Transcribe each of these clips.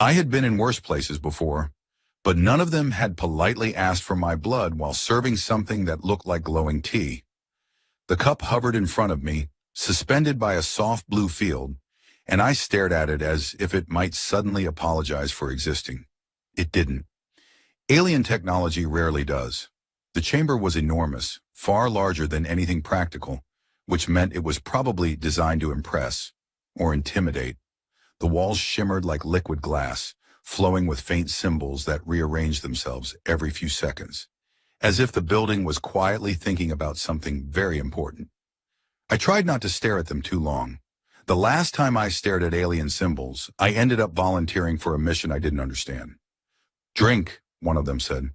I had been in worse places before, but none of them had politely asked for my blood while serving something that looked like glowing tea. The cup hovered in front of me, suspended by a soft blue field, and I stared at it as if it might suddenly apologize for existing. It didn't. Alien technology rarely does. The chamber was enormous, far larger than anything practical, which meant it was probably designed to impress or intimidate. The walls shimmered like liquid glass, flowing with faint symbols that rearranged themselves every few seconds, as if the building was quietly thinking about something very important. I tried not to stare at them too long. The last time I stared at alien symbols, I ended up volunteering for a mission I didn't understand. "Drink," one of them said.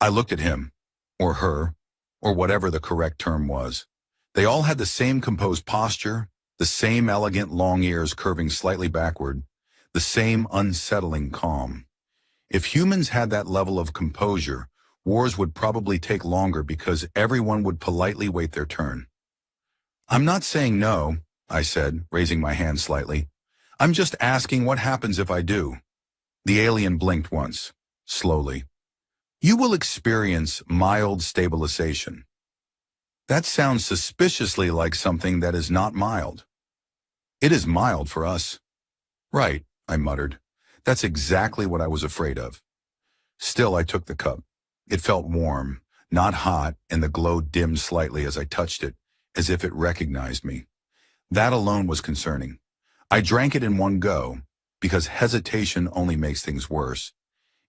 I looked at him, or her, or whatever the correct term was. They all had the same composed posture, the same elegant long ears curving slightly backward, the same unsettling calm. If humans had that level of composure, wars would probably take longer because everyone would politely wait their turn. "I'm not saying no," I said, raising my hand slightly. "I'm just asking what happens if I do." The alien blinked once, slowly. "You will experience mild stabilization." That sounds suspiciously like something that is not mild. "It is mild for us." "Right," I muttered. "That's exactly what I was afraid of." Still, I took the cup. It felt warm, not hot, and the glow dimmed slightly as I touched it, as if it recognized me. That alone was concerning. I drank it in one go, because hesitation only makes things worse,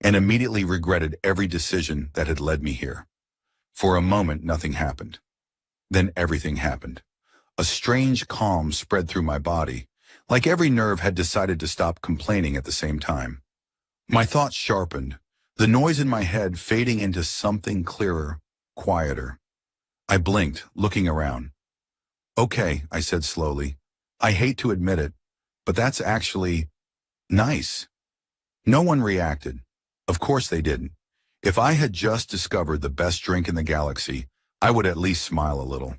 and immediately regretted every decision that had led me here. For a moment, nothing happened. Then everything happened. A strange calm spread through my body, like every nerve had decided to stop complaining at the same time. My thoughts sharpened, the noise in my head fading into something clearer, quieter. I blinked, looking around. "Okay," I said slowly. "I hate to admit it, but that's actually nice." No one reacted. Of course they didn't. If I had just discovered the best drink in the galaxy, I would at least smile a little.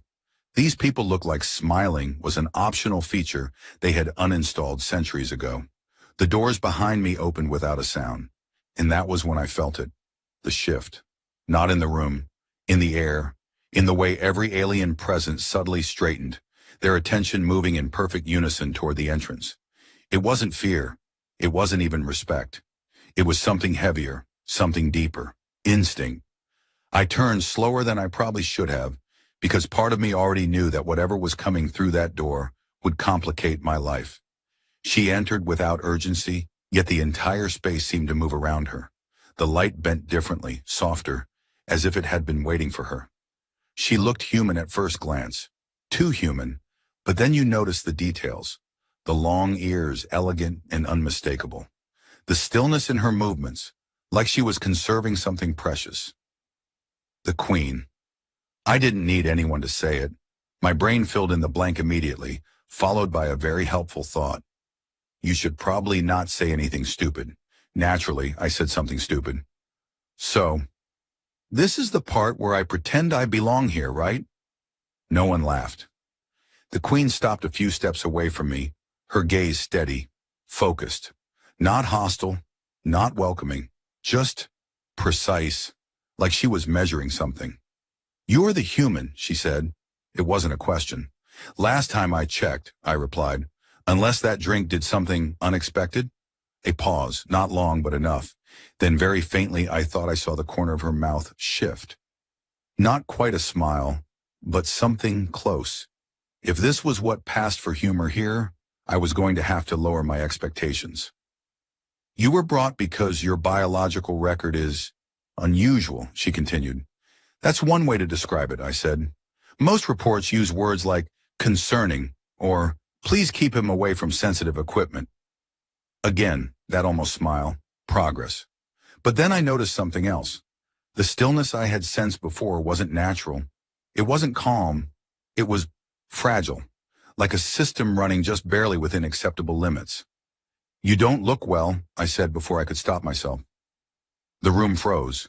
These people looked like smiling was an optional feature they had uninstalled centuries ago. The doors behind me opened without a sound, and that was when I felt it. The shift. Not in the room, in the air, in the way every alien presence subtly straightened, their attention moving in perfect unison toward the entrance. It wasn't fear. It wasn't even respect. It was something heavier, something deeper. Instinct. I turned slower than I probably should have, because part of me already knew that whatever was coming through that door would complicate my life. She entered without urgency, yet the entire space seemed to move around her. The light bent differently, softer, as if it had been waiting for her. She looked human at first glance, too human, but then you noticed the details. The long ears, elegant and unmistakable. The stillness in her movements, like she was conserving something precious. The Queen. I didn't need anyone to say it. My brain filled in the blank immediately, followed by a very helpful thought. "You should probably not say anything stupid." Naturally, I said something stupid. "So, this is the part where I pretend I belong here, right?" No one laughed. The Queen stopped a few steps away from me, her gaze steady, focused. Not hostile, not welcoming, just precise, like she was measuring something. "You're the human," she said. It wasn't a question. "Last time I checked," I replied, "unless that drink did something unexpected." A pause, not long but enough. Then very faintly I thought I saw the corner of her mouth shift. Not quite a smile, but something close. If this was what passed for humor here, I was going to have to lower my expectations. "You were brought because your biological record is unusual," she continued. "That's one way to describe it," I said. "Most reports use words like concerning or please keep him away from sensitive equipment." Again, that almost smile, progress. But then I noticed something else. The stillness I had sensed before wasn't natural. It wasn't calm. It was fragile, like a system running just barely within acceptable limits. "You don't look well," I said before I could stop myself. The room froze.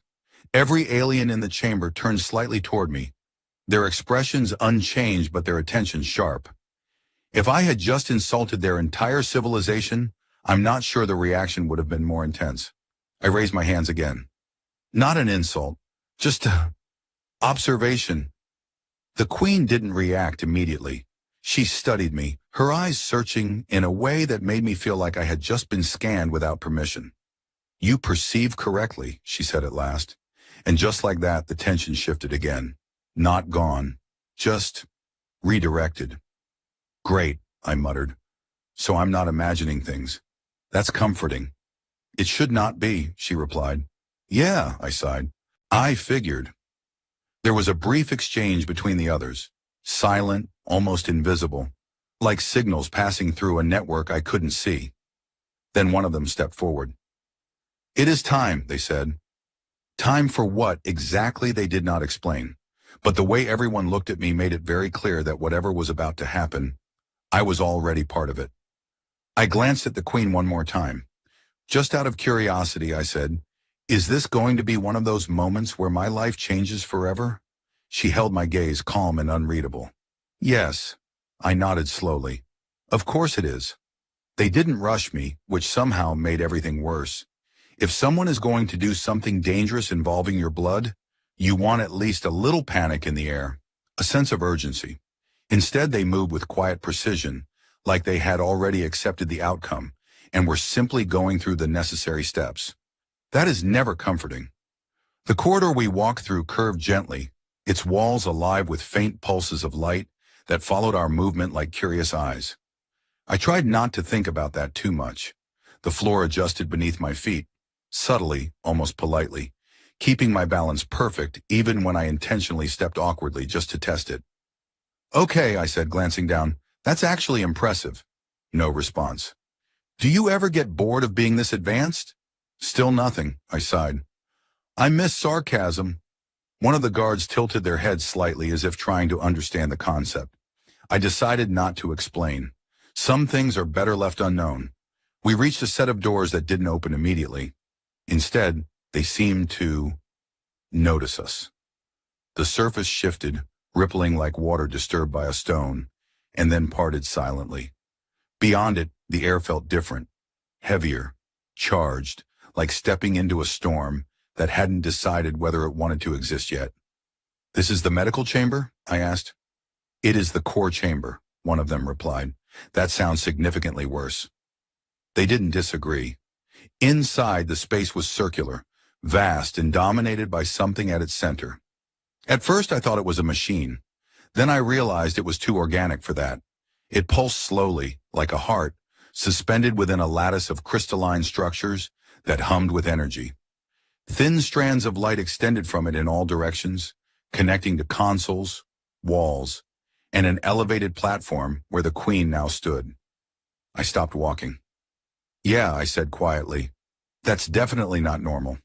Every alien in the chamber turned slightly toward me, their expressions unchanged but their attention sharp. If I had just insulted their entire civilization, I'm not sure the reaction would have been more intense. I raised my hands again. Not an insult, just a observation. The Queen didn't react immediately. She studied me, her eyes searching in a way that made me feel like I had just been scanned without permission. You perceive correctly, she said at last. And just like that, the tension shifted again. Not gone, just redirected. Great, I muttered. So I'm not imagining things. That's comforting. It should not be, she replied. Yeah, I sighed. I figured. There was a brief exchange between the others, silent, almost invisible, like signals passing through a network I couldn't see. Then one of them stepped forward. It is time, they said. Time for what exactly they did not explain, but the way everyone looked at me made it very clear that whatever was about to happen, I was already part of it. I glanced at the Queen one more time. Just out of curiosity, I said, is this going to be one of those moments where my life changes forever? She held my gaze calm and unreadable. Yes, I nodded slowly. Of course it is. They didn't rush me, which somehow made everything worse. If someone is going to do something dangerous involving your blood, you want at least a little panic in the air, a sense of urgency. Instead, they moved with quiet precision, like they had already accepted the outcome and were simply going through the necessary steps. That is never comforting. The corridor we walked through curved gently, its walls alive with faint pulses of light that followed our movement like curious eyes. I tried not to think about that too much. The floor adjusted beneath my feet, subtly, almost politely, keeping my balance perfect even when I intentionally stepped awkwardly just to test it. Okay, I said, glancing down. That's actually impressive. No response. Do you ever get bored of being this advanced? Still nothing, I sighed. I miss sarcasm. One of the guards tilted their heads slightly as if trying to understand the concept. I decided not to explain. Some things are better left unknown. We reached a set of doors that didn't open immediately. Instead, they seemed to notice us. The surface shifted, rippling like water disturbed by a stone, and then parted silently. Beyond it, the air felt different, heavier, charged, like stepping into a storm that hadn't decided whether it wanted to exist yet. This is the medical chamber? I asked. It is the core chamber, one of them replied. That sounds significantly worse. They didn't disagree. Inside, the space was circular, vast and dominated by something at its center. At first, I thought it was a machine. Then I realized it was too organic for that. It pulsed slowly, like a heart, suspended within a lattice of crystalline structures that hummed with energy. Thin strands of light extended from it in all directions, connecting to consoles, walls, and an elevated platform where the Queen now stood. I stopped walking. Yeah, I said quietly. That's definitely not normal.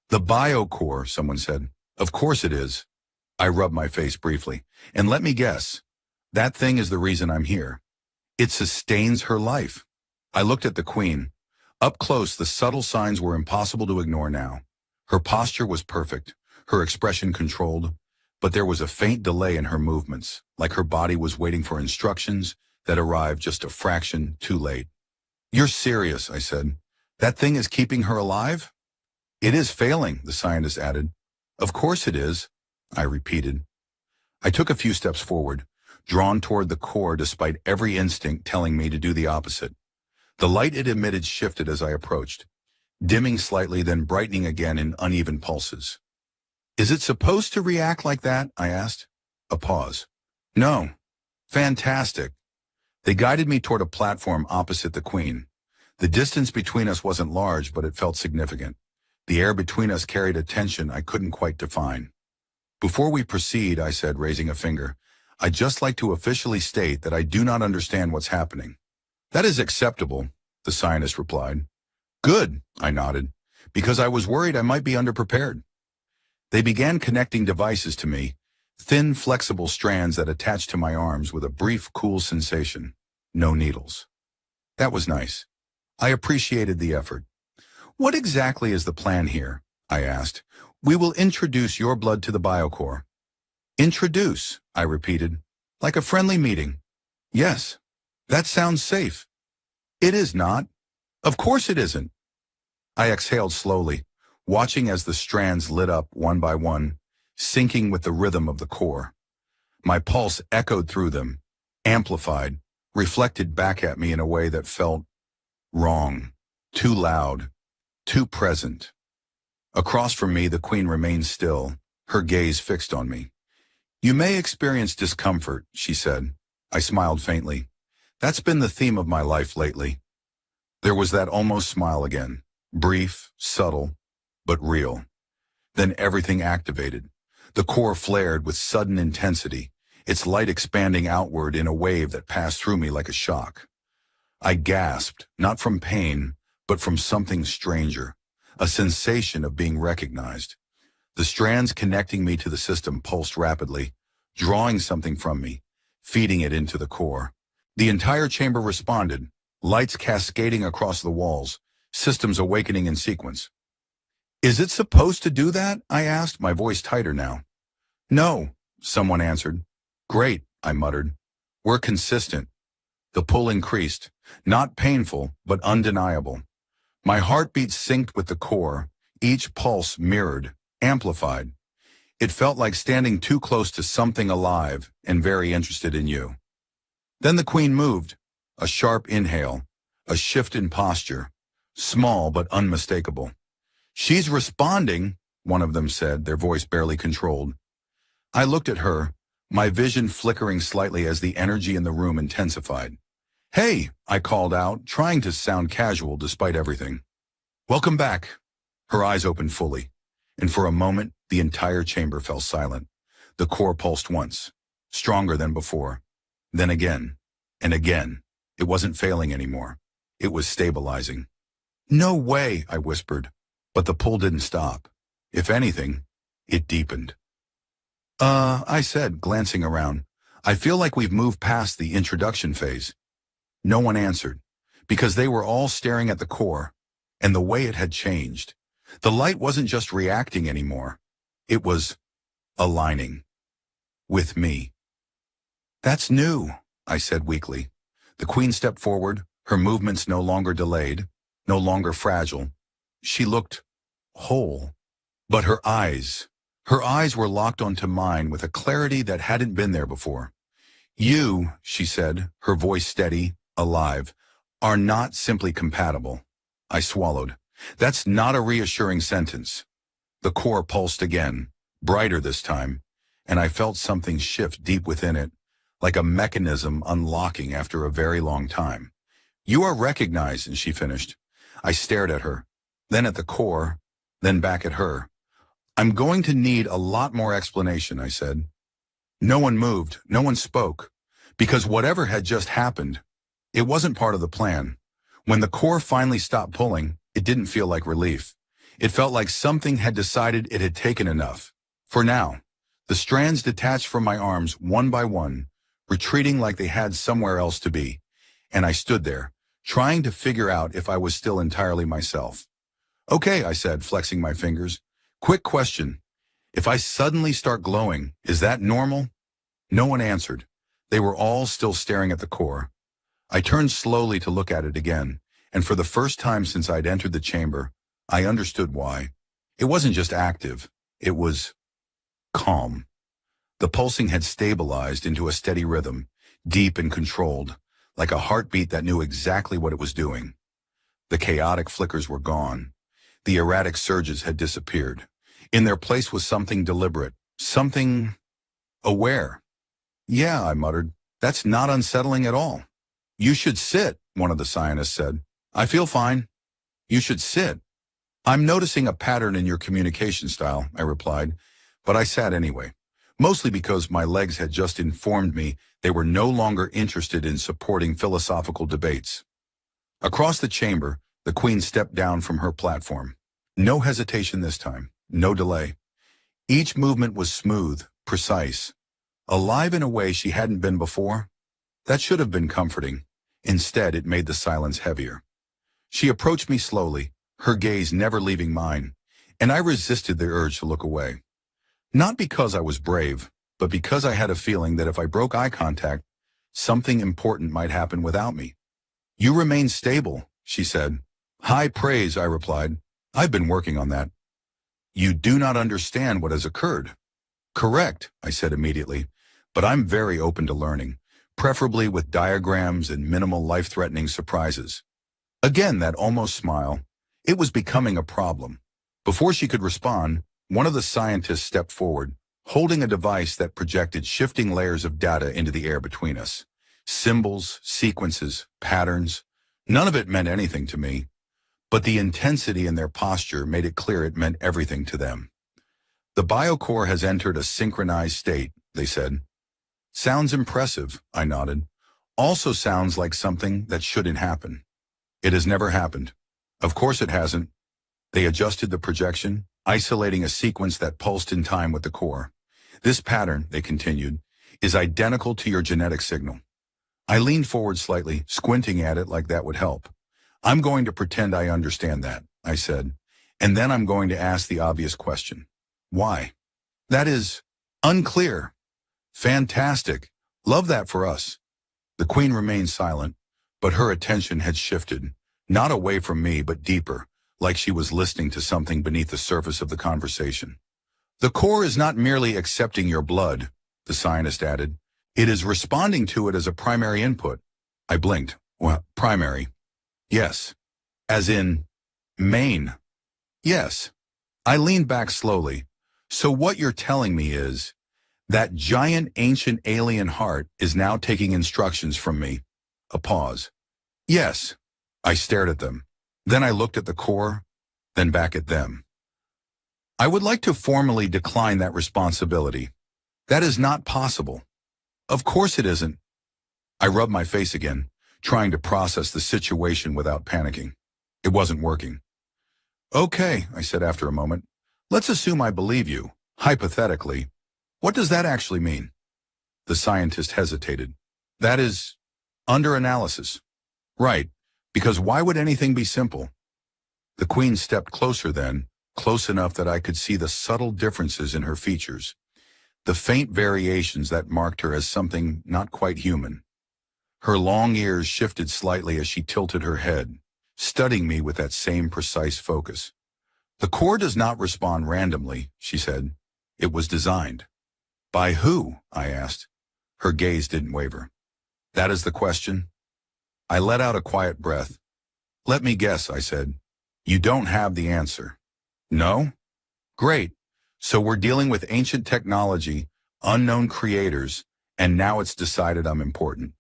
The biocore, someone said. Of course it is. I rubbed my face briefly. And let me guess. That thing is the reason I'm here. It sustains her life. I looked at the Queen. Up close, the subtle signs were impossible to ignore now. Her posture was perfect, her expression controlled, but there was a faint delay in her movements, like her body was waiting for instructions that arrived just a fraction too late. You're serious, I said. That thing is keeping her alive? It is failing, the scientist added. Of course it is, I repeated. I took a few steps forward, drawn toward the core despite every instinct telling me to do the opposite. The light it emitted shifted as I approached, dimming slightly then brightening again in uneven pulses. Is it supposed to react like that? I asked. A pause. No. Fantastic. They guided me toward a platform opposite the Queen. The distance between us wasn't large, but it felt significant. The air between us carried a tension I couldn't quite define. Before we proceed, I said, raising a finger, I'd just like to officially state that I do not understand what's happening. That is acceptable, the scientist replied. Good, I nodded, because I was worried I might be underprepared. They began connecting devices to me, thin, flexible strands that attached to my arms with a brief, cool sensation. No needles. That was nice. I appreciated the effort. What exactly is the plan here? I asked. We will introduce your blood to the biocore. Introduce, I repeated, like a friendly meeting. Yes, that sounds safe. It is not. Of course it isn't. I exhaled slowly, watching as the strands lit up one by one, syncing with the rhythm of the core. My pulse echoed through them, amplified, reflected back at me in a way that felt wrong, too loud, too present. Across from me, the queen remained still, her gaze fixed on me. You may experience discomfort, she said. I smiled faintly. That's been the theme of my life lately. There was that almost smile again, brief, subtle, but real. Then everything activated. The core flared with sudden intensity, its light expanding outward in a wave that passed through me like a shock. I gasped, not from pain, but from something stranger, a sensation of being recognized. The strands connecting me to the system pulsed rapidly, drawing something from me, feeding it into the core. The entire chamber responded, lights cascading across the walls, systems awakening in sequence. Is it supposed to do that? I asked, my voice tighter now. No, someone answered. Great, I muttered. We're consistent. The pull increased, not painful, but undeniable. My heartbeat synced with the core, each pulse mirrored, amplified. It felt like standing too close to something alive and very interested in you. Then the queen moved, a sharp inhale, a shift in posture, small but unmistakable. She's responding, one of them said, their voice barely controlled. I looked at her, my vision flickering slightly as the energy in the room intensified. Hey, I called out, trying to sound casual despite everything. Welcome back. Her eyes opened fully, and for a moment, the entire chamber fell silent. The core pulsed once, stronger than before. Then again, and again. It wasn't failing anymore. It was stabilizing. No way, I whispered, but the pull didn't stop. If anything, it deepened. I said, glancing around. I feel like we've moved past the introduction phase. No one answered, because they were all staring at the core, and the way it had changed. The light wasn't just reacting anymore. It was aligning with me. That's new, I said weakly. The queen stepped forward, her movements no longer delayed, no longer fragile. She looked whole. But her eyes were locked onto mine with a clarity that hadn't been there before. You, she said, her voice steady, alive, are not simply compatible. I swallowed. That's not a reassuring sentence. The core pulsed again, brighter this time, and I felt something shift deep within it, like a mechanism unlocking after a very long time. You are recognized, and she finished. I stared at her, then at the core, then back at her. I'm going to need a lot more explanation, I said. No one moved, no one spoke, because whatever had just happened, it wasn't part of the plan. When the core finally stopped pulling, it didn't feel like relief. It felt like something had decided it had taken enough. For now, the strands detached from my arms one by one, retreating like they had somewhere else to be, and I stood there, trying to figure out if I was still entirely myself. Okay, I said, flexing my fingers. Quick question. If I suddenly start glowing, is that normal? No one answered. They were all still staring at the core. I turned slowly to look at it again, and for the first time since I'd entered the chamber, I understood why. It wasn't just active, it was calm. The pulsing had stabilized into a steady rhythm, deep and controlled, like a heartbeat that knew exactly what it was doing. The chaotic flickers were gone. The erratic surges had disappeared. In their place was something deliberate, something aware. Yeah, I muttered, that's not unsettling at all. You should sit, one of the scientists said. I feel fine. You should sit. I'm noticing a pattern in your communication style, I replied, but I sat anyway, mostly because my legs had just informed me they were no longer interested in supporting philosophical debates. Across the chamber, the queen stepped down from her platform. No hesitation this time, no delay. Each movement was smooth, precise, alive in a way she hadn't been before. That should have been comforting. Instead, it made the silence heavier. She approached me slowly, her gaze never leaving mine, and I resisted the urge to look away. Not because I was brave, but because I had a feeling that if I broke eye contact, something important might happen without me. You remain stable, she said, High praise, I replied. I've been working on that. You do not understand what has occurred. Correct, I said immediately, but I'm very open to learning, preferably with diagrams and minimal life-threatening surprises. Again, that almost smile. It was becoming a problem. Before she could respond, one of the scientists stepped forward, holding a device that projected shifting layers of data into the air between us. Symbols, sequences, patterns. None of it meant anything to me, but the intensity in their posture made it clear it meant everything to them. The BioCore has entered a synchronized state, they said. Sounds impressive, I nodded. Also sounds like something that shouldn't happen. It has never happened. Of course it hasn't. They adjusted the projection, isolating a sequence that pulsed in time with the core. This pattern, they continued, is identical to your genetic signal. I leaned forward slightly, squinting at it like that would help. I'm going to pretend I understand that, I said, and then I'm going to ask the obvious question. Why? That is unclear. Fantastic. Love that for us. The Queen remained silent, but her attention had shifted, not away from me but deeper, like she was listening to something beneath the surface of the conversation. The core is not merely accepting your blood, the scientist added. It is responding to it as a primary input. I blinked. Well, primary. Yes. As in, main. Yes. I leaned back slowly. So what you're telling me is, that giant ancient alien heart is now taking instructions from me. A pause. Yes. I stared at them. Then I looked at the core, then back at them. I would like to formally decline that responsibility. That is not possible. Of course it isn't. I rubbed my face again, trying to process the situation without panicking. It wasn't working. Okay, I said after a moment. Let's assume I believe you, hypothetically. What does that actually mean? The scientist hesitated. That is, under analysis. Right, because why would anything be simple? The Queen stepped closer then, close enough that I could see the subtle differences in her features, the faint variations that marked her as something not quite human. Her long ears shifted slightly as she tilted her head, studying me with that same precise focus. The core does not respond randomly, she said. It was designed. By who? I asked. Her gaze didn't waver. That is the question. I let out a quiet breath. Let me guess, I said. You don't have the answer. No? Great. So we're dealing with ancient technology, unknown creators, and now it's decided I'm important.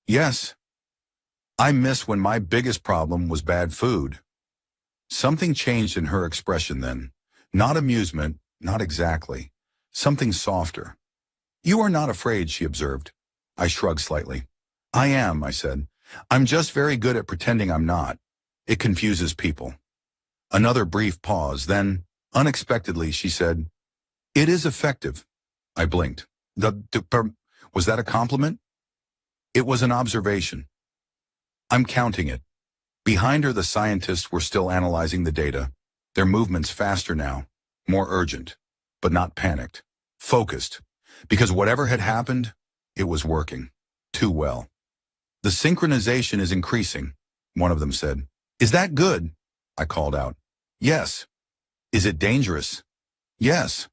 Yes. I miss when my biggest problem was bad food. Something changed in her expression then. Not amusement, not exactly. Something softer. You are not afraid, she observed. I shrugged slightly. I am, I said. I'm just very good at pretending I'm not. It confuses people. Another brief pause, then, unexpectedly, she said, It is effective. I blinked. Was that a compliment? It was an observation. I'm counting it. Behind her, the scientists were still analyzing the data, their movements faster now, more urgent, but not panicked, focused, because whatever had happened, it was working, too well. The synchronization is increasing, one of them said. Is that good? I called out. Yes. Is it dangerous? Yes.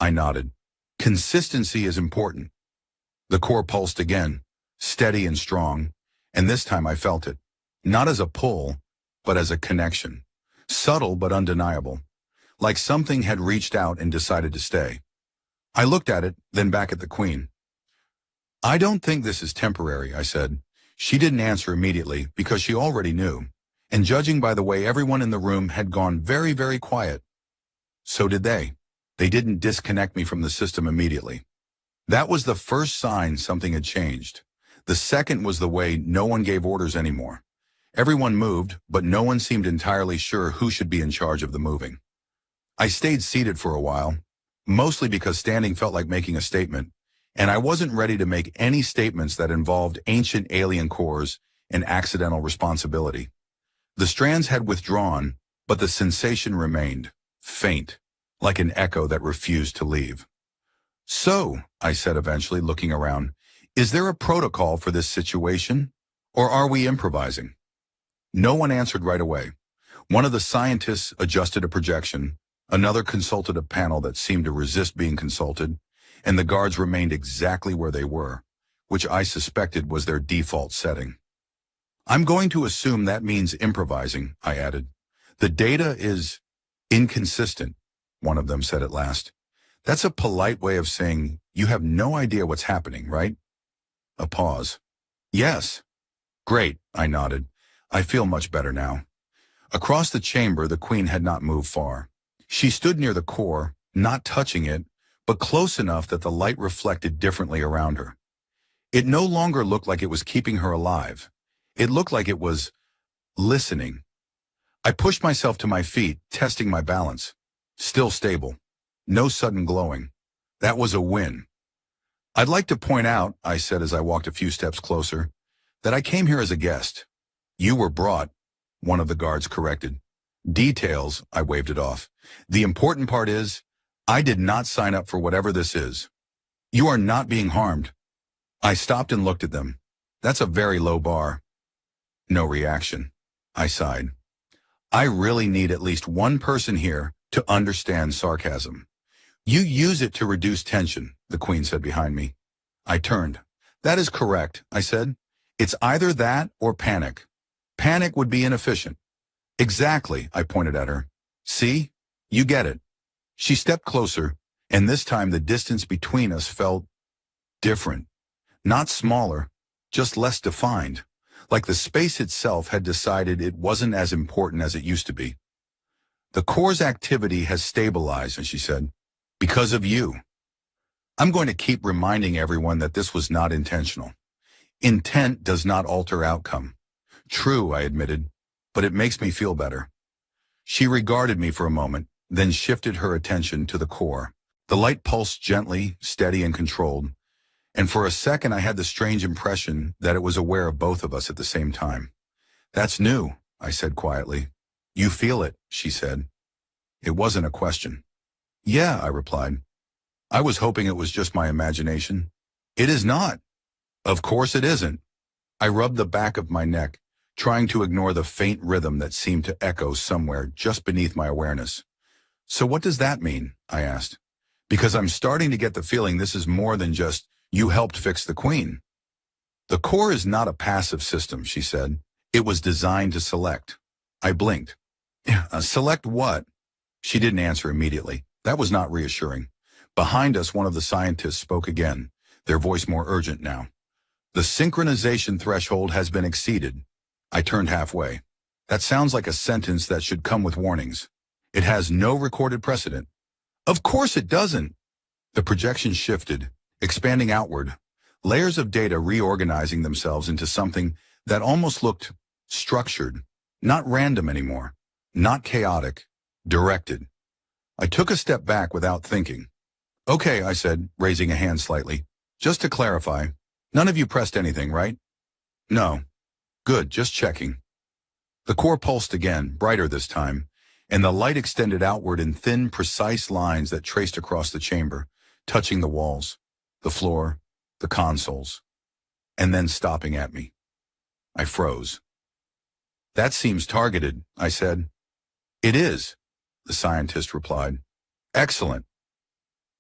I nodded. Consistency is important. The core pulsed again, steady and strong, and this time I felt it. Not as a pull, but as a connection. Subtle but undeniable. Like something had reached out and decided to stay. I looked at it, then back at the Queen. I don't think this is temporary, I said. She didn't answer immediately because she already knew, and judging by the way everyone in the room had gone very, very quiet. So did they. They didn't disconnect me from the system immediately. That was the first sign something had changed. The second was the way no one gave orders anymore. Everyone moved, but no one seemed entirely sure who should be in charge of the moving. I stayed seated for a while, mostly because standing felt like making a statement, and I wasn't ready to make any statements that involved ancient alien cores and accidental responsibility. The strands had withdrawn, but the sensation remained, faint, like an echo that refused to leave. So, I said eventually, looking around, is there a protocol for this situation, or are we improvising? No one answered right away. One of the scientists adjusted a projection, another consulted a panel that seemed to resist being consulted, and the guards remained exactly where they were, which I suspected was their default setting. I'm going to assume that means improvising, I added. The data is inconsistent, one of them said at last. That's a polite way of saying you have no idea what's happening, right? A pause. Yes. Great, I nodded. I feel much better now. Across the chamber, the Queen had not moved far. She stood near the core, not touching it, but close enough that the light reflected differently around her. It no longer looked like it was keeping her alive. It looked like it was listening. I pushed myself to my feet, testing my balance. Still stable. No sudden glowing. That was a win. I'd like to point out, I said as I walked a few steps closer, that I came here as a guest. You were brought, one of the guards corrected. Details, I waved it off. The important part is, I did not sign up for whatever this is. You are not being harmed. I stopped and looked at them. That's a very low bar. No reaction. I sighed. I really need at least one person here to understand sarcasm. You use it to reduce tension, the Queen said behind me. I turned. That is correct, I said. It's either that or panic. Panic would be inefficient. Exactly, I pointed at her. See? You get it. She stepped closer, and this time the distance between us felt different. Not smaller, just less defined. Like the space itself had decided it wasn't as important as it used to be. The core's activity has stabilized, she said, because of you. I'm going to keep reminding everyone that this was not intentional. Intent does not alter outcome. True, I admitted, but it makes me feel better. She regarded me for a moment, then shifted her attention to the core. The light pulsed gently, steady and controlled, and for a second I had the strange impression that it was aware of both of us at the same time. That's new, I said quietly. You feel it, she said. It wasn't a question. Yeah, I replied. I was hoping it was just my imagination. It is not. Of course it isn't. I rubbed the back of my neck, trying to ignore the faint rhythm that seemed to echo somewhere just beneath my awareness. So what does that mean? I asked. Because I'm starting to get the feeling this is more than just you helped fix the Queen. The core is not a passive system, she said. It was designed to select. I blinked. Select what? She didn't answer immediately. That was not reassuring. Behind us, one of the scientists spoke again, their voice more urgent now. The synchronization threshold has been exceeded. I turned halfway. That sounds like a sentence that should come with warnings. It has no recorded precedent. Of course it doesn't. The projection shifted, expanding outward, layers of data reorganizing themselves into something that almost looked structured, not random anymore, not chaotic, directed. I took a step back without thinking. Okay, I said, raising a hand slightly. Just to clarify, none of you pressed anything, right? No. Good, just checking. The core pulsed again, brighter this time, and the light extended outward in thin, precise lines that traced across the chamber, touching the walls, the floor, the consoles, and then stopping at me. I froze. That seems targeted, I said. It is, the scientist replied. Excellent.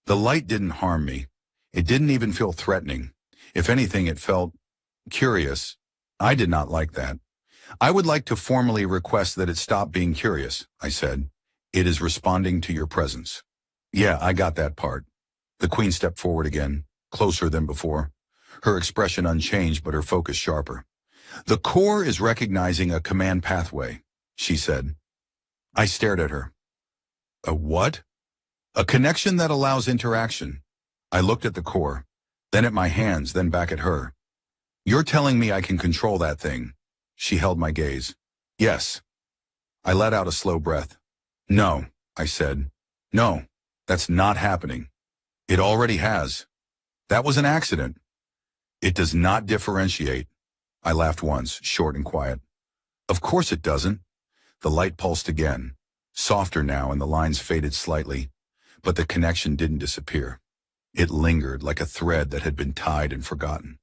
The light didn't harm me. It didn't even feel threatening. If anything, it felt curious. I did not like that. I would like to formally request that it stop being curious, I said. It is responding to your presence. Yeah, I got that part. The Queen stepped forward again, closer than before, her expression unchanged but her focus sharper. The core is recognizing a command pathway, she said. I stared at her. A what? A connection that allows interaction. I looked at the core, then at my hands, then back at her. You're telling me I can control that thing? She held my gaze. Yes. I let out a slow breath. No, I said. No, that's not happening. It already has. That was an accident. It does not differentiate. I laughed once, short and quiet. Of course it doesn't. The light pulsed again, softer now, and the lines faded slightly, but the connection didn't disappear. It lingered like a thread that had been tied and forgotten.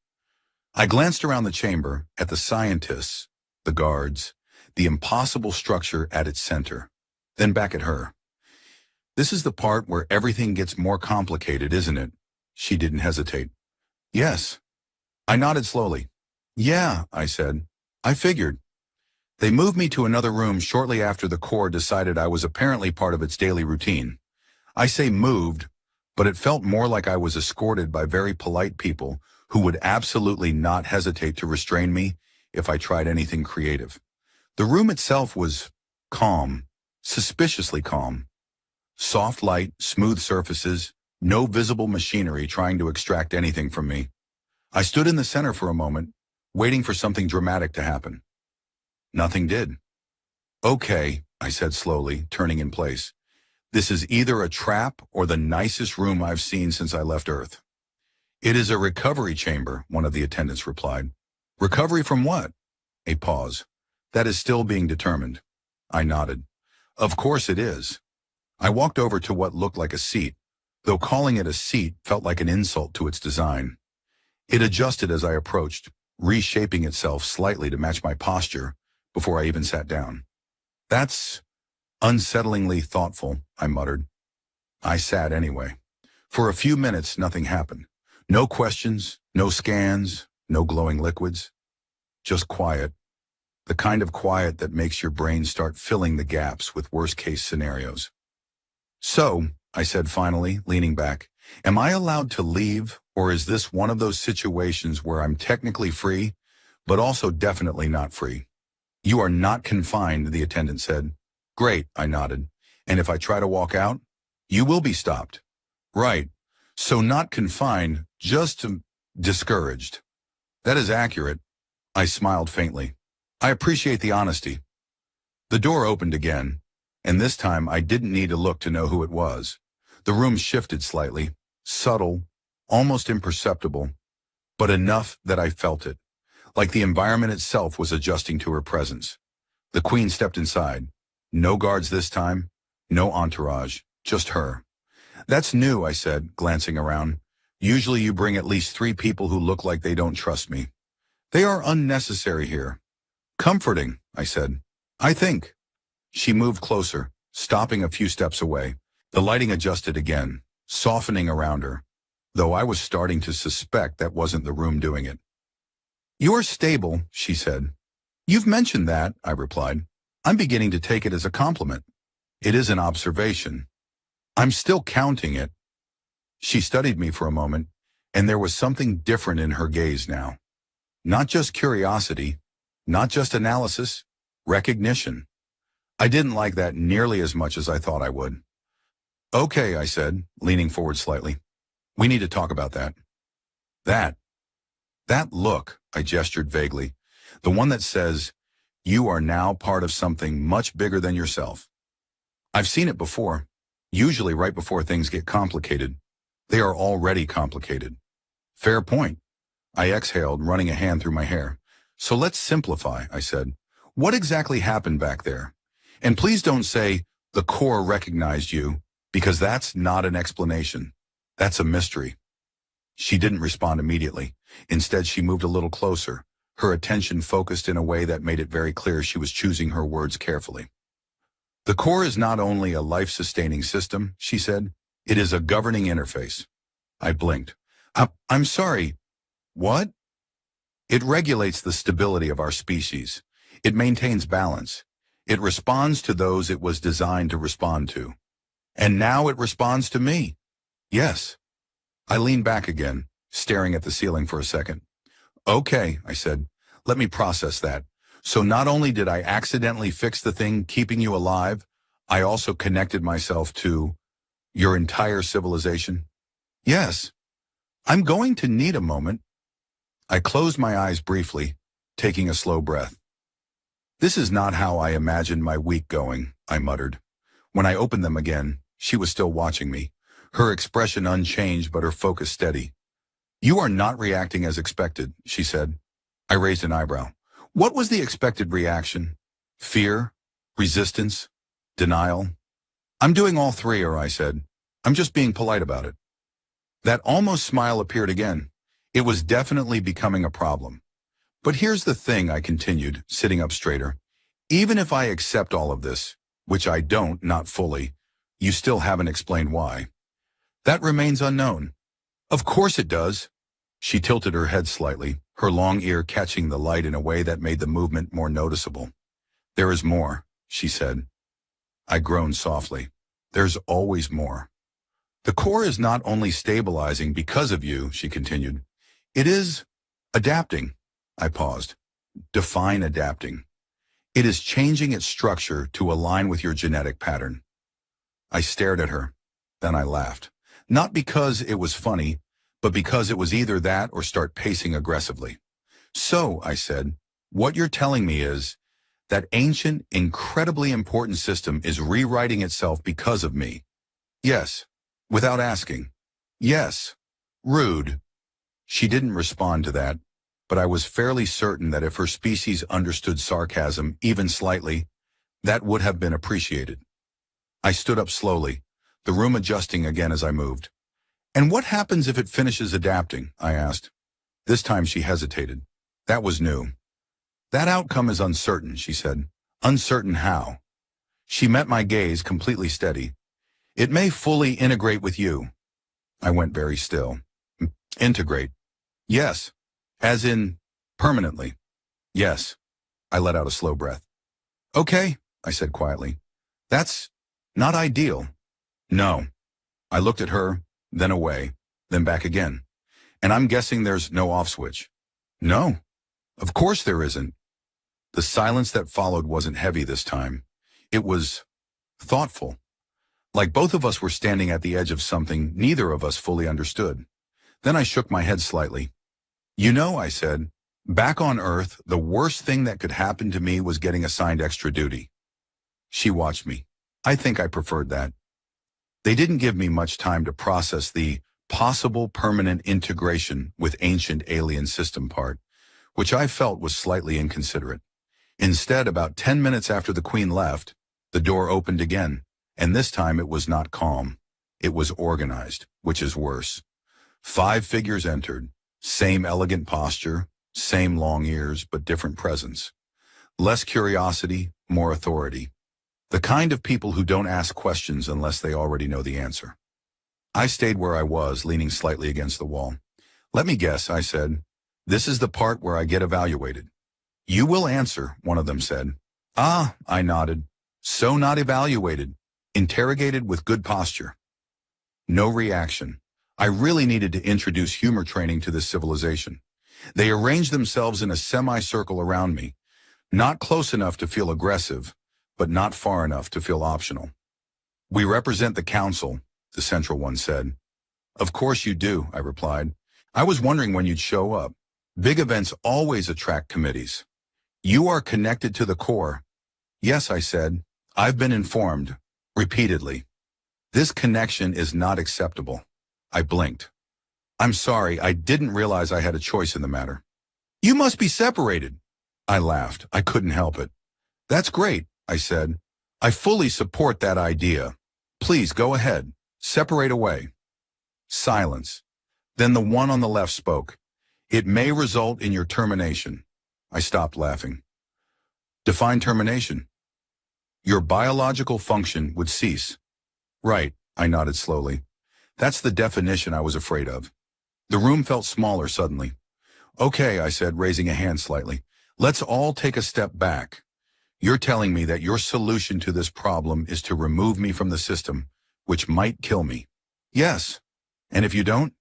I glanced around the chamber, at the scientists, the guards, the impossible structure at its center. Then back at her. This is the part where everything gets more complicated, isn't it? She didn't hesitate. Yes. I nodded slowly. Yeah, I said. I figured. They moved me to another room shortly after the Corps decided I was apparently part of its daily routine. I say moved, but it felt more like I was escorted by very polite people who would absolutely not hesitate to restrain me if I tried anything creative. The room itself was calm, suspiciously calm. Soft light, smooth surfaces, no visible machinery trying to extract anything from me. I stood in the center for a moment, waiting for something dramatic to happen. Nothing did. Okay, I said slowly, turning in place. This is either a trap or the nicest room I've seen since I left Earth. It is a recovery chamber, one of the attendants replied. Recovery from what? A pause. That is still being determined. I nodded. Of course it is. I walked over to what looked like a seat, though calling it a seat felt like an insult to its design. It adjusted as I approached, reshaping itself slightly to match my posture before I even sat down. That's unsettlingly thoughtful, I muttered. I sat anyway. For a few minutes, nothing happened. No questions, no scans, no glowing liquids. Just quiet. The kind of quiet that makes your brain start filling the gaps with worst-case scenarios. So, I said finally, leaning back, am I allowed to leave, or is this one of those situations where I'm technically free, but also definitely not free? You are not confined, the attendant said. Great, I nodded. And if I try to walk out, you will be stopped. Right. So not confined, just discouraged. That is accurate. I smiled faintly. I appreciate the honesty. The door opened again, and this time I didn't need to look to know who it was. The room shifted slightly, subtle, almost imperceptible, but enough that I felt it, like the environment itself was adjusting to her presence. The Queen stepped inside. No guards this time, no entourage, just her. That's new, I said, glancing around. Usually you bring at least 3 people who look like they don't trust me. They are unnecessary here. Comforting, I said. I think. She moved closer, stopping a few steps away. The lighting adjusted again, softening around her, though I was starting to suspect that wasn't the room doing it. You're stable, she said. You've mentioned that, I replied. I'm beginning to take it as a compliment. It is an observation. I'm still counting it. She studied me for a moment, and there was something different in her gaze now. Not just curiosity, not just analysis, recognition. I didn't like that nearly as much as I thought I would. Okay, I said, leaning forward slightly. We need to talk about that. That look, I gestured vaguely. The one that says, you are now part of something much bigger than yourself. I've seen it before, usually right before things get complicated. They are already complicated. Fair point. I exhaled, running a hand through my hair. So let's simplify, I said. What exactly happened back there? And please don't say, the Corps recognized you, because that's not an explanation. That's a mystery. She didn't respond immediately. Instead, she moved a little closer, her attention focused in a way that made it very clear she was choosing her words carefully. The Corps is not only a life-sustaining system, she said, it is a governing interface. I blinked. I'm sorry. What? It regulates the stability of our species. It maintains balance. It responds to those it was designed to respond to. And now it responds to me. Yes. I leaned back again, staring at the ceiling for a second. Okay, I said, let me process that. So not only did I accidentally fix the thing keeping you alive, I also connected myself to your entire civilization? Yes. I'm going to need a moment. I closed my eyes briefly, taking a slow breath. This is not how I imagined my week going, I muttered. When I opened them again, she was still watching me, her expression unchanged but her focus steady. You are not reacting as expected, she said. I raised an eyebrow. What was the expected reaction? Fear? Resistance? Denial? I'm doing all 3, or I said. I'm just being polite about it. That almost smile appeared again. It was definitely becoming a problem. But here's the thing, I continued, sitting up straighter. Even if I accept all of this, which I don't, not fully, you still haven't explained why. That remains unknown. Of course it does. She tilted her head slightly, her long ear catching the light in a way that made the movement more noticeable. There is more, she said. I groaned softly. There's always more. The core is not only stabilizing because of you, she continued. It is adapting. I paused. Define adapting. It is changing its structure to align with your genetic pattern. I stared at her. Then I laughed. Not because it was funny, but because it was either that or start pacing aggressively. So, I said, what you're telling me is that ancient, incredibly important system is rewriting itself because of me. Yes. Without asking. Yes. Rude. She didn't respond to that, but I was fairly certain that if her species understood sarcasm, even slightly, that would have been appreciated. I stood up slowly, the room adjusting again as I moved. And what happens if it finishes adapting? I asked. This time she hesitated. That was new. That outcome is uncertain, she said. Uncertain how? She met my gaze, completely steady. It may fully integrate with you. I went very still. Integrate? Yes. As in, permanently? Yes. I let out a slow breath. Okay, I said quietly. That's not ideal. No. I looked at her, then away, then back again. And I'm guessing there's no off switch. No. Of course there isn't. The silence that followed wasn't heavy this time. It was thoughtful. Like both of us were standing at the edge of something neither of us fully understood. Then I shook my head slightly. You know, I said, back on Earth, the worst thing that could happen to me was getting assigned extra duty. She watched me. I think I preferred that. They didn't give me much time to process the possible permanent integration with ancient alien system part, which I felt was slightly inconsiderate. Instead, about 10 minutes after the Queen left, the door opened again, and this time it was not calm. It was organized, which is worse. 5 figures entered, same elegant posture, same long ears, but different presence. Less curiosity, more authority. The kind of people who don't ask questions unless they already know the answer. I stayed where I was, leaning slightly against the wall. Let me guess, I said. This is the part where I get evaluated. You will answer, one of them said. Ah, I nodded. So not evaluated. Interrogated with good posture. No reaction. I really needed to introduce humor training to this civilization. They arranged themselves in a semicircle around me, not close enough to feel aggressive, but not far enough to feel optional. We represent the council, the central one said. Of course you do, I replied. I was wondering when you'd show up. Big events always attract committees. You are connected to the core. Yes, I said. I've been informed, repeatedly. This connection is not acceptable. I blinked. I'm sorry, I didn't realize I had a choice in the matter. You must be separated. I laughed. I couldn't help it. That's great, I said. I fully support that idea. Please go ahead. Separate away. Silence. Then the one on the left spoke. It may result in your termination. I stopped laughing. Define termination. Your biological function would cease. Right, I nodded slowly. That's the definition I was afraid of. The room felt smaller suddenly. Okay, I said, raising a hand slightly. Let's all take a step back. You're telling me that your solution to this problem is to remove me from the system, which might kill me. Yes. And if you don't,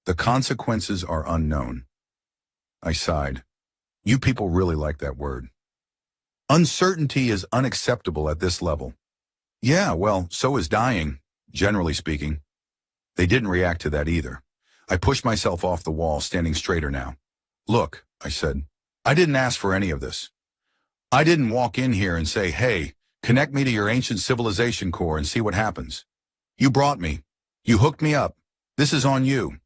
the consequences are unknown. I sighed. You people really like that word. Uncertainty is unacceptable at this level. Yeah, well, so is dying, generally speaking. They didn't react to that either. I pushed myself off the wall, standing straighter now. Look, I said, I didn't ask for any of this. I didn't walk in here and say, hey, connect me to your ancient civilization core and see what happens. You brought me. You hooked me up. This is on you.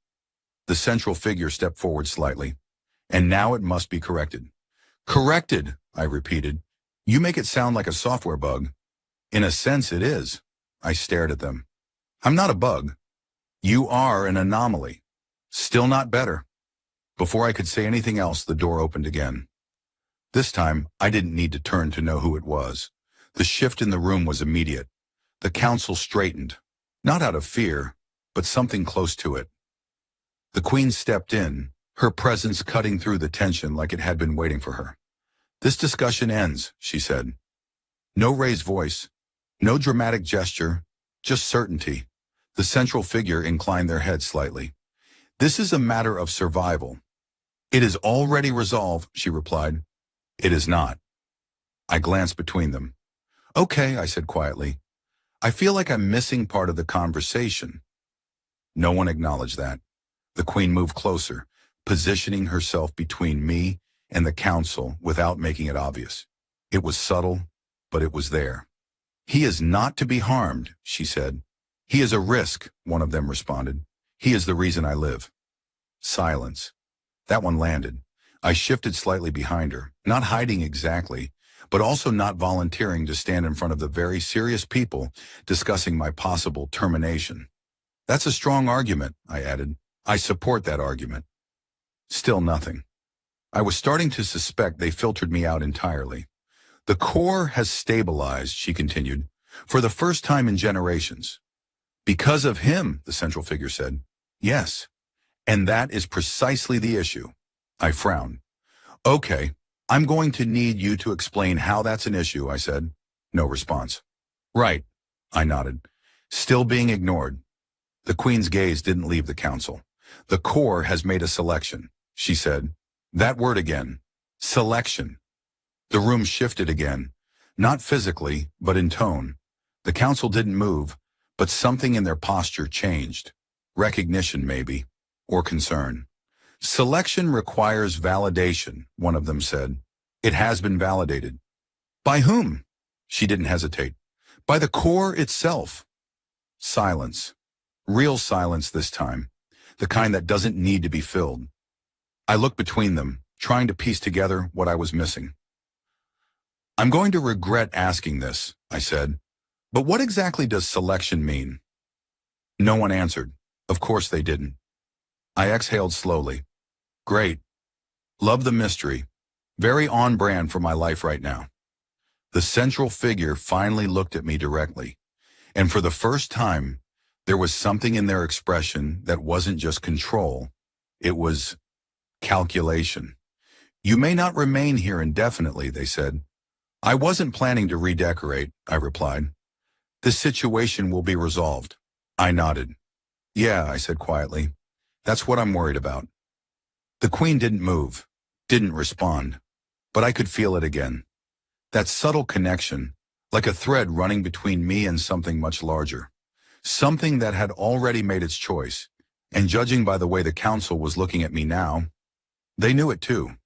The central figure stepped forward slightly. And now it must be corrected. Corrected, I repeated. You make it sound like a software bug. In a sense, it is. I stared at them. I'm not a bug. You are an anomaly. Still not better. Before I could say anything else, the door opened again. This time, I didn't need to turn to know who it was. The shift in the room was immediate. The council straightened, not out of fear, but something close to it. The Queen stepped in, her presence cutting through the tension like it had been waiting for her. "This discussion ends," she said. No raised voice, no dramatic gesture, just certainty. The central figure inclined their head slightly. "This is a matter of survival." "It is already resolved," she replied. "It is not." I glanced between them. "Okay," I said quietly. "I feel like I'm missing part of the conversation." No one acknowledged that. The Queen moved closer, positioning herself between me and the council without making it obvious. It was subtle, but it was there. "He is not to be harmed," she said. "He is a risk," one of them responded. "He is the reason I live." Silence. That one landed. I shifted slightly behind her, not hiding exactly, but also not volunteering to stand in front of the very serious people discussing my possible termination. "That's a strong argument," I added. "I support that argument." Still nothing. I was starting to suspect they filtered me out entirely. "The core has stabilized," she continued, "for the first time in generations." "Because of him," the central figure said. "Yes. And that is precisely the issue." I frowned. "Okay, I'm going to need you to explain how that's an issue," I said. No response. "Right," I nodded. Still being ignored. The Queen's gaze didn't leave the council. "The core has made a selection," she said. That word again. Selection. The room shifted again, not physically, but in tone. The council didn't move, but something in their posture changed. Recognition, maybe, or concern. "Selection requires validation," one of them said. "It has been validated." "By whom?" She didn't hesitate. "By the core itself." Silence. Real silence this time. The kind that doesn't need to be filled. I looked between them, trying to piece together what I was missing. "I'm going to regret asking this," I said, "but what exactly does selection mean?" No one answered. Of course they didn't. I exhaled slowly. Great. Love the mystery. Very on brand for my life right now. The central figure finally looked at me directly, and for the first time, there was something in their expression that wasn't just control, it was calculation. "You may not remain here indefinitely," they said. "I wasn't planning to redecorate," I replied. "This situation will be resolved." I nodded. "Yeah," I said quietly. "That's what I'm worried about." The Queen didn't move, didn't respond, but I could feel it again. That subtle connection, like a thread running between me and something much larger. Something that had already made its choice, and judging by the way the council was looking at me now, they knew it too.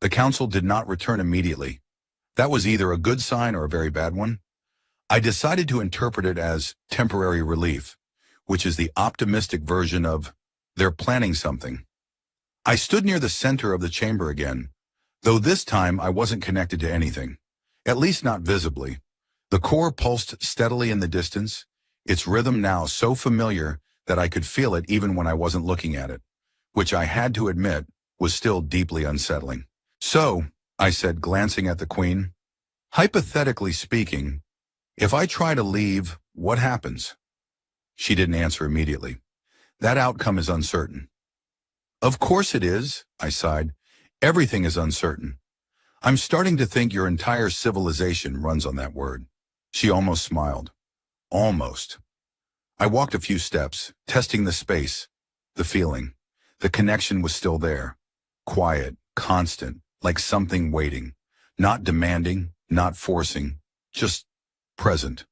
The council did not return immediately. That was either a good sign or a very bad one. I decided to interpret it as temporary relief, which is the optimistic version of, they're planning something. I stood near the center of the chamber again, though this time I wasn't connected to anything, at least not visibly. The core pulsed steadily in the distance, its rhythm now so familiar that I could feel it even when I wasn't looking at it, which I had to admit was still deeply unsettling. "So," I said, glancing at the Queen, "hypothetically speaking, if I try to leave, what happens?" She didn't answer immediately. "That outcome is uncertain." "Of course it is," I sighed. "Everything is uncertain. I'm starting to think your entire civilization runs on that word." She almost smiled. Almost. I walked a few steps, testing the space, the feeling. The connection was still there. Quiet, constant, like something waiting. Not demanding, not forcing, just present.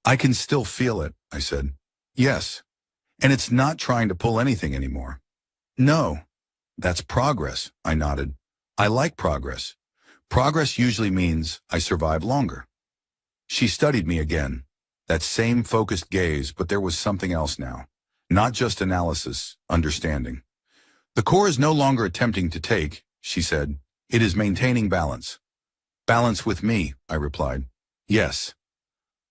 "I can still feel it," I said. "Yes. And it's not trying to pull anything anymore." "No. That's progress," I nodded. "I like progress. Progress usually means I survive longer." She studied me again. That same focused gaze, but there was something else now. Not just analysis, understanding. "The core is no longer attempting to take," she said. "It is maintaining balance." "Balance with me," I replied. "Yes."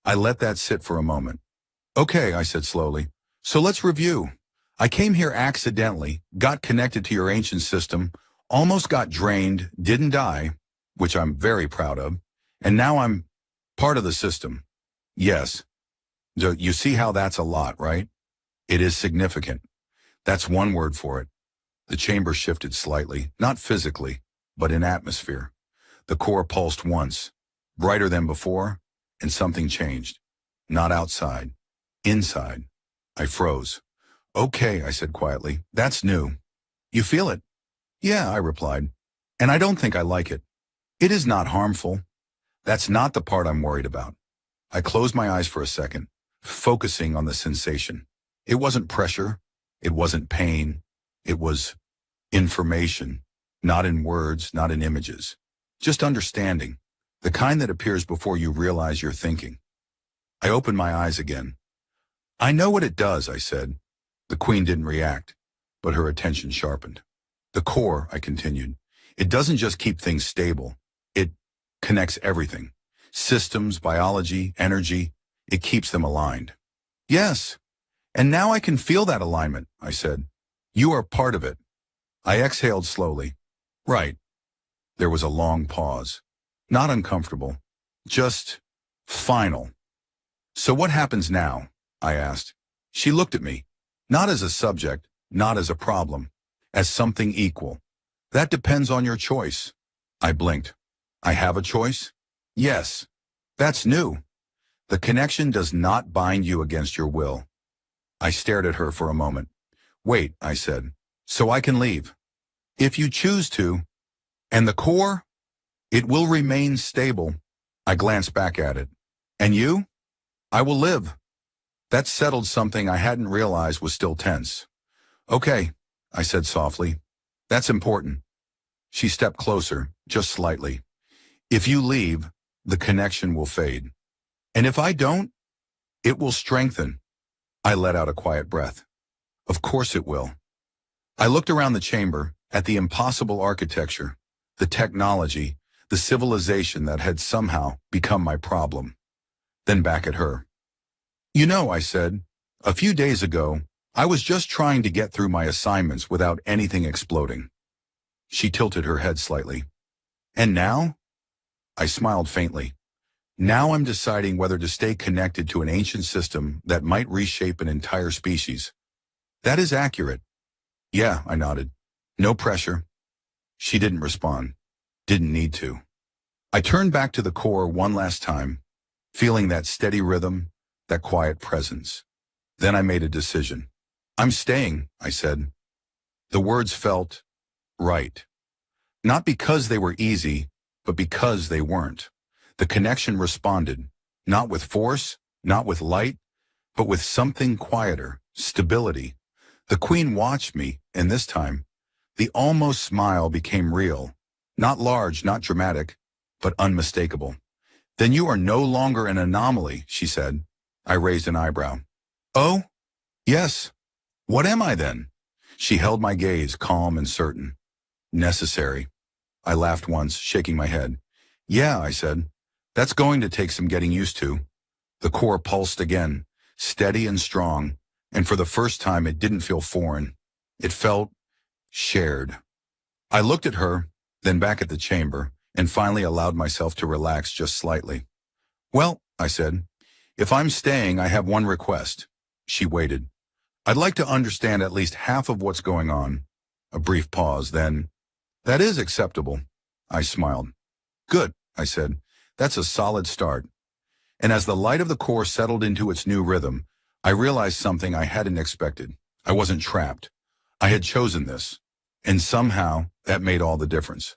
I let that sit for a moment. "Okay," I said slowly. "So let's review. I came here accidentally, got connected to your ancient system, almost got drained, didn't die. which I'm very proud of, and now I'm part of the system. Yes. So you see how that's a lot, right? It is significant. That's one word for it. The chamber shifted slightly, not physically, but in atmosphere. The core pulsed once, brighter than before, and something changed. Not outside. Inside. I froze. Okay, I said quietly. That's new. You feel it? Yeah, I replied. And I don't think I like it. It is not harmful. That's not the part I'm worried about. I closed my eyes for a second, focusing on the sensation. It wasn't pressure. It wasn't pain. It was information, not in words, not in images. Just understanding, the kind that appears before you realize you're thinking. I opened my eyes again. I know what it does, I said. The queen didn't react, but her attention sharpened. The core, I continued, it doesn't just keep things stable. It connects everything. Systems, biology, energy. It keeps them aligned. Yes, and now I can feel that alignment, I said. You are part of it. I exhaled slowly. Right. There was a long pause. Not uncomfortable. Just final. So what happens now? I asked. She looked at me. Not as a subject, not as a problem, as something equal. That depends on your choice. I blinked. I have a choice? Yes. That's new. The connection does not bind you against your will. I stared at her for a moment. Wait, I said. So I can leave. If you choose to. And the core? It will remain stable. I glanced back at it. And you? I will live. That settled something I hadn't realized was still tense. Okay, I said softly. That's important. She stepped closer, just slightly. If you leave, the connection will fade. And if I don't, it will strengthen. I let out a quiet breath. Of course it will. I looked around the chamber, at the impossible architecture, the technology, the civilization that had somehow become my problem. Then back at her. You know, I said, a few days ago, I was just trying to get through my assignments without anything exploding. She tilted her head slightly. And now? I smiled faintly. Now I'm deciding whether to stay connected to an ancient system that might reshape an entire species. That is accurate. Yeah, I nodded. No pressure. She didn't respond. Didn't need to. I turned back to the core one last time, feeling that steady rhythm, that quiet presence. Then I made a decision. I'm staying, I said. The words felt right. Not because they were easy, but because they weren't. The connection responded, not with force, not with light, but with something quieter, stability. The queen watched me, and this time, the almost smile became real. Not large, not dramatic, but unmistakable. Then you are no longer an anomaly, she said. I raised an eyebrow. Oh? Yes. What am I then? She held my gaze, calm and certain. Necessary. I laughed once, shaking my head. Yeah, I said. That's going to take some getting used to. The core pulsed again, steady and strong, and for the first time it didn't feel foreign. It felt shared. I looked at her, then back at the chamber, and finally allowed myself to relax just slightly. Well, I said, if I'm staying, I have one request. She waited. I'd like to understand at least half of what's going on. A brief pause, then, that is acceptable. I smiled. Good, I said. That's a solid start. And as the light of the core settled into its new rhythm, I realized something I hadn't expected. I wasn't trapped. I had chosen this. And somehow, that made all the difference.